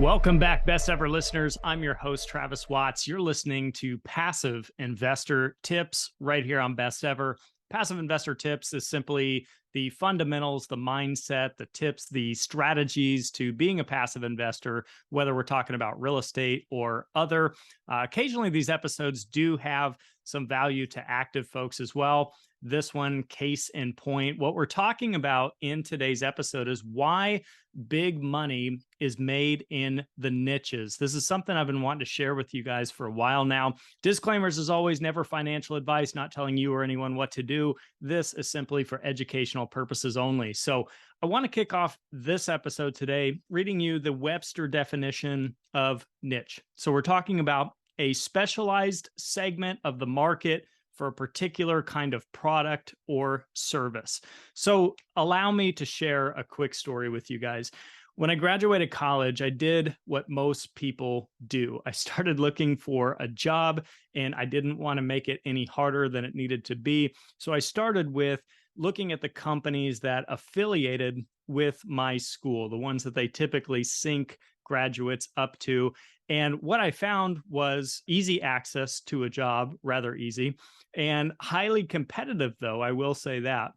Welcome back, best ever listeners. I'm your host, Travis Watts. You're listening to Passive Investor Tips right here on Best Ever. Passive Investor Tips is simply the fundamentals, the mindset, the tips, the strategies to being a passive investor, whether we're talking about real estate or other. Occasionally, these episodes do have some value to active folks as well. This one, case in point. What we're talking about in today's episode is why big money is made in the niches. This is something I've been wanting to share with you guys for a while now. Disclaimers, as always, never financial advice, not telling you or anyone what to do. This is simply for educational purposes only. So I want to kick off this episode today reading you the Webster definition of niche. So we're talking about a specialized segment of the market for a particular kind of product or service. So allow me to share a quick story with you guys. When I graduated college, I did what most people do. I started looking for a job and I didn't want to make it any harder than it needed to be. So I started with looking at the companies that affiliated with my school, the ones that they typically sync graduates up to. And what I found was easy access to a job, rather easy, and highly competitive, though, I will say that.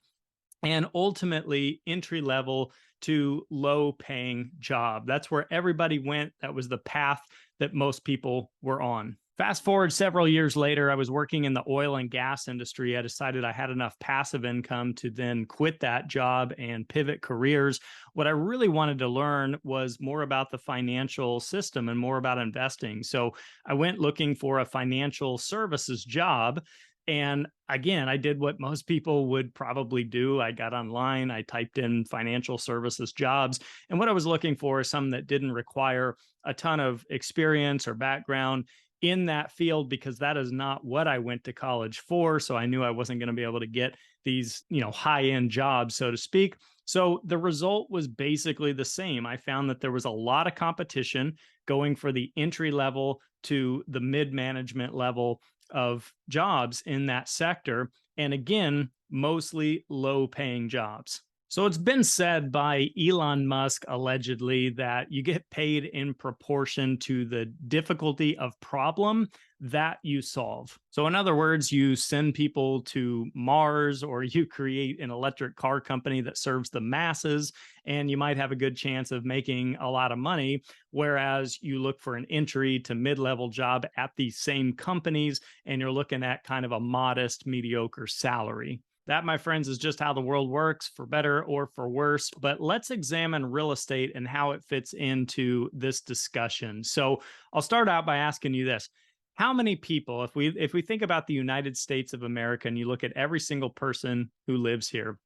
And ultimately, entry level to low paying job. That's where everybody went. That was the path that most people were on. Fast forward several years later, I was working in the oil and gas industry. I decided I had enough passive income to then quit that job and pivot careers. What I really wanted to learn was more about the financial system and more about investing. So I went looking for a financial services job. And again, I did what most people would probably do. I got online, I typed in financial services jobs. And what I was looking for is some that didn't require a ton of experience or background in that field, because that is not what I went to college for. So I knew I wasn't going to be able to get these, high-end jobs, so to speak. So the result was basically the same. I found that there was a lot of competition going for the entry level to the mid-management level of jobs in that sector. And again, mostly low-paying jobs. So it's been said by Elon Musk, allegedly, that you get paid in proportion to the difficulty of problem that you solve. So in other words, you send people to Mars, or you create an electric car company that serves the masses, and you might have a good chance of making a lot of money. Whereas you look for an entry to mid-level job at these same companies, and you're looking at kind of a modest, mediocre salary. That, my friends, is just how the world works, for better or for worse. But let's examine real estate and how it fits into this discussion. So I'll start out by asking you this. How many people, if we think about the United States of America and you look at every single person who lives here,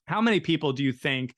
how many people do you think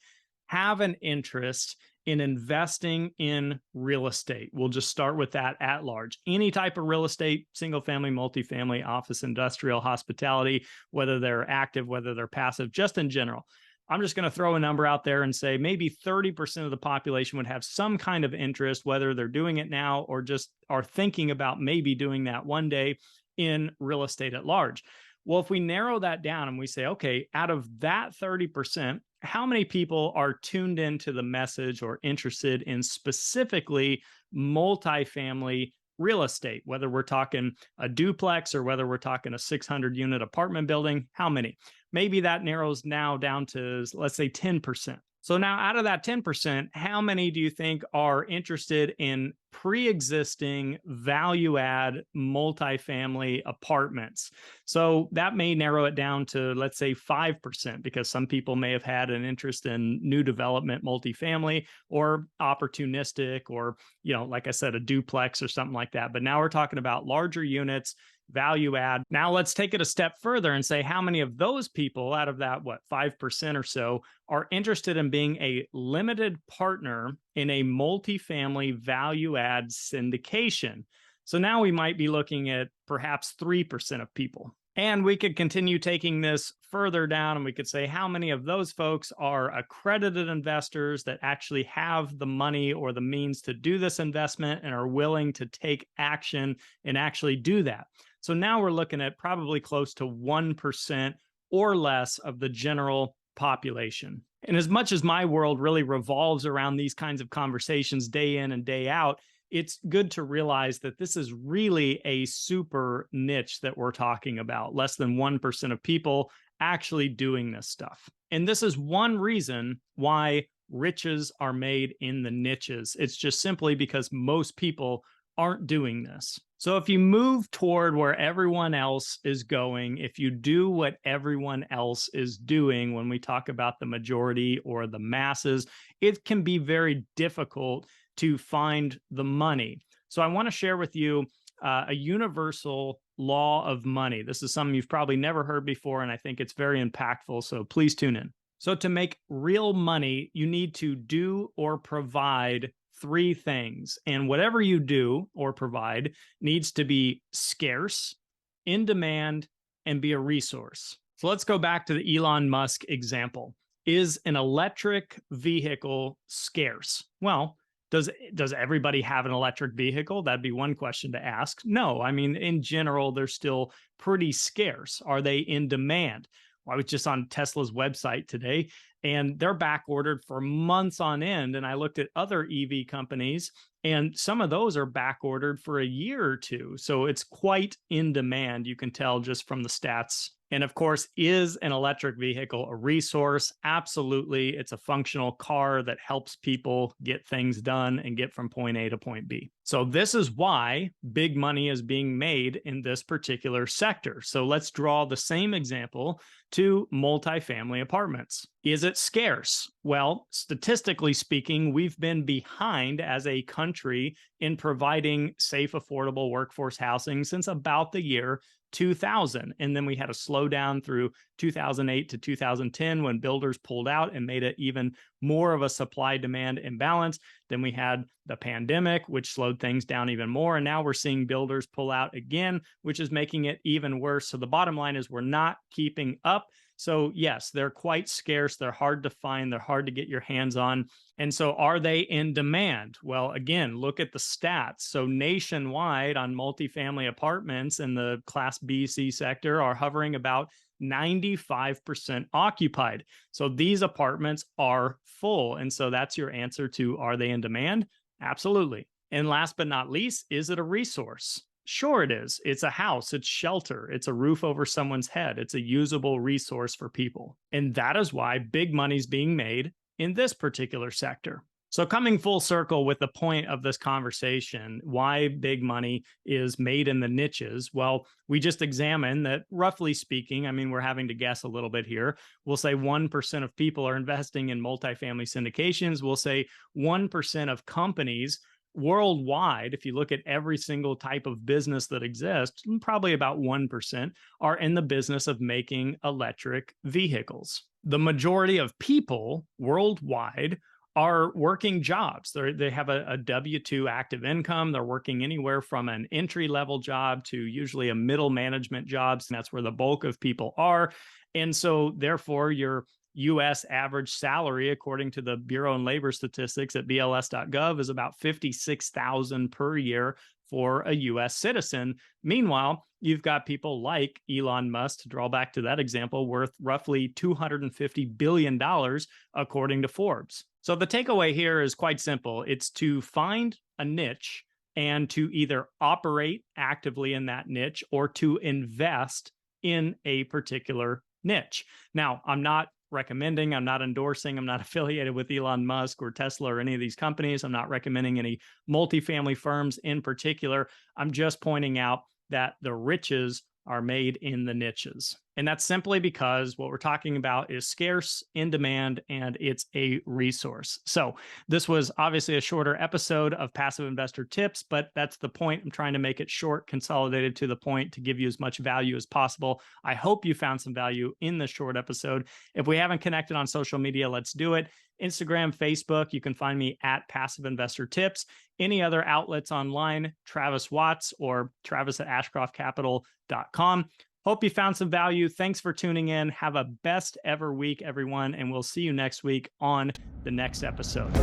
have an interest in investing in real estate? We'll just start with that at large. Any type of real estate, single family, multifamily, office, industrial, hospitality, whether they're active, whether they're passive, just in general. I'm just going to throw a number out there and say maybe 30% of the population would have some kind of interest, whether they're doing it now or just are thinking about maybe doing that one day in real estate at large. Well, if we narrow that down and we say, okay, out of that 30%, how many people are tuned into the message or interested in specifically multifamily real estate, whether we're talking a duplex or whether we're talking a 600 unit apartment building? How many? Maybe that narrows now down to, let's say, 10%. So now out of that 10%, how many do you think are interested in pre-existing value-add multifamily apartments? So that may narrow it down to, let's say, 5%, because some people may have had an interest in new development multifamily or opportunistic, or, like I said, a duplex or something like that. But now we're talking about larger units, value add. Now let's take it a step further and say how many of those people out of that, 5% or so, are interested in being a limited partner in a multifamily value add syndication. So now we might be looking at perhaps 3% of people. And we could continue taking this further down, and we could say how many of those folks are accredited investors that actually have the money or the means to do this investment and are willing to take action and actually do that. So now we're looking at probably close to 1% or less of the general population. And as much as my world really revolves around these kinds of conversations day in and day out, it's good to realize that this is really a super niche that we're talking about. Less than 1% of people actually doing this stuff. And this is one reason why riches are made in the niches. It's just simply because most people aren't doing this. So if you move toward where everyone else is going, if you do what everyone else is doing, when we talk about the majority or the masses, it can be very difficult to find the money. So I want to share with you a universal law of money. This is something you've probably never heard before, and I think it's very impactful. So please tune in. So to make real money, you need to do or provide three things. And whatever you do or provide needs to be scarce, in demand, and be a resource. So let's go back to the Elon Musk example. Is an electric vehicle scarce? Well, does everybody have an electric vehicle? That'd be one question to ask. No, I mean, in general, they're still pretty scarce. Are they in demand? Well, I was just on Tesla's website today, and they're back ordered for months on end. And I looked at other EV companies, and some of those are back ordered for a year or two. So it's quite in demand. You can tell just from the stats. And of course, is an electric vehicle a resource? Absolutely. It's a functional car that helps people get things done and get from point A to point B. So this is why big money is being made in this particular sector. So let's draw the same example to multifamily apartments. Is it scarce? Well, statistically speaking, we've been behind as a country in providing safe, affordable workforce housing since about the year 2000. And then we had a slowdown through 2008 to 2010 when builders pulled out and made it even more of a supply-demand imbalance. Then we had the pandemic, which slowed things down even more. And now we're seeing builders pull out again, which is making it even worse. So the bottom line is we're not keeping up. So yes, they're quite scarce. They're hard to find. They're hard to get your hands on. And so are they in demand? Well, again, look at the stats. So nationwide on multifamily apartments in the Class B, C sector are hovering about 95% occupied. So these apartments are full. And so that's your answer to, are they in demand? Absolutely. And last but not least, is it a resource? Sure it is. It's a house, it's shelter, it's a roof over someone's head, it's a usable resource for people. And that is why big money's being made in this particular sector. So coming full circle with the point of this conversation, why big money is made in the niches. Well, we just examined that, roughly speaking, I mean, we're having to guess a little bit here. We'll say 1% of people are investing in multifamily syndications. We'll say 1% of companies worldwide, if you look at every single type of business that exists, probably about 1% are in the business of making electric vehicles. The majority of people worldwide are working jobs. They have a W-2 active income. They're working anywhere from an entry-level job to usually a middle management job. And that's where the bulk of people are. And so therefore, your U.S. average salary, according to the Bureau of Labor Statistics at BLS.gov, is about $56,000 per year for a U.S. citizen. Meanwhile, you've got people like Elon Musk, to draw back to that example, worth roughly $250 billion, according to Forbes. So the takeaway here is quite simple. It's to find a niche and to either operate actively in that niche or to invest in a particular niche. Now, I'm not recommending, I'm not endorsing, I'm not affiliated with Elon Musk or Tesla or any of these companies. I'm not recommending any multifamily firms in particular. I'm just pointing out that the riches are made in the niches. And that's simply because what we're talking about is scarce, in demand, and it's a resource. So this was obviously a shorter episode of Passive Investor Tips, but that's the point. I'm trying to make it short, consolidated to the point to give you as much value as possible. I hope you found some value in this short episode. If we haven't connected on social media, let's do it. Instagram, Facebook, you can find me at Passive Investor Tips. Any other outlets online, Travis Watts or travis@ashcroftcapital.com. Hope you found some value. Thanks for tuning in. Have a best ever week, everyone, and we'll see you next week on the next episode.